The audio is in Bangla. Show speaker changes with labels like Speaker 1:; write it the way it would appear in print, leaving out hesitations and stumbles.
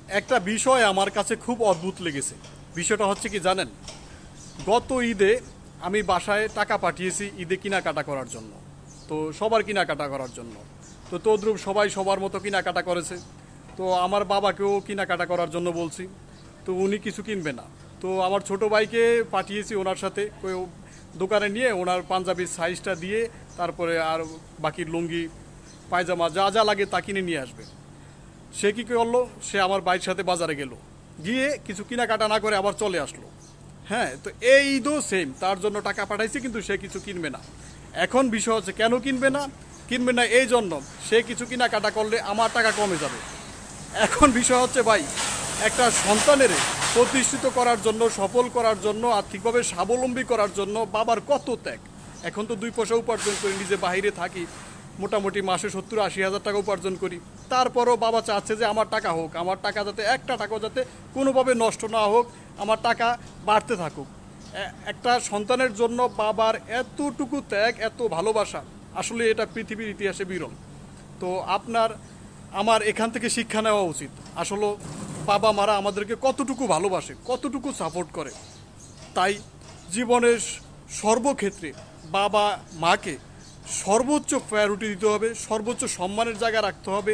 Speaker 1: একটা বিষয় আমার কাছে খুব অদ্ভুত লেগেছে। বিষয়টা হচ্ছে কি জানেন, গত ঈদে আমি বাসায় টাকা পাঠিয়েছি ঈদে কেনাকাটা করার জন্য। তো সবার কেনাকাটা করার জন্য। তো তদ্রূপ সবাই সবার মতো কেনাকাটা করেছে। তো আমার বাবাকেও কেনাকাটা করার জন্য বলছি। তো উনি কিছু কিনবে না। তো আমার ছোট ভাইকে পাঠিয়েছি ওনার সাথে দোকানে নিয়ে ওনার পাঞ্জাবির সাইজটা দিয়ে তারপরে আর বাকি লুঙ্গি পায়জামা যা যা লাগে তা কিনে নিয়ে আসবে। সে কী করলো, সে আমার ভাইয়ের সাথে বাজারে গেল, গিয়ে কিছু কেনাকাটা না করে আবার চলে আসলো। হ্যাঁ, তো এই ঈদও সেম, তার জন্য টাকা পাঠাইছে কিন্তু সে কিছু কিনবে না। এখন বিষয় হচ্ছে কেন কিনবে না? কিনবে না এই জন্য সে কিছু কেনাকাটা করলে আমার টাকা কমে যাবে। এখন বিষয় হচ্ছে ভাই, একটা সন্তানের প্রতিষ্ঠিত করার জন্য, সফল করার জন্য, আর্থিকভাবে স্বাবলম্বী করার জন্য বাবার কত ত্যাগ। এখন তো 2 পয়সা উপার্জন করি, নিজে বাইরে থাকি, মোটামুটি মাসে 70-80 হাজার টাকা উপার্জন করি। তারপরও বাবা চাচ্ছে যে আমার টাকা হোক, আমার টাকা যাতে একটা টাকাও যাতে কোনোভাবে নষ্ট না হোক, আমার টাকা বাড়তে থাকুক। একটা সন্তানের জন্য বাবার এতটুকু ত্যাগ, এত ভালোবাসা, আসলে এটা পৃথিবীর ইতিহাসে বিরল। তো আমার এখান থেকে শিক্ষা নেওয়া উচিত। আসলে বাবা মারা আমাদেরকে কতটুকু ভালোবাসে, কতটুকু সাপোর্ট করে। তাই জীবনের সর্বক্ষেত্রে বাবা মাকে সর্বোচ্চ প্রায়োরিটি দিতে হবে, সর্বোচ্চ সম্মানের জায়গা রাখতে হবে।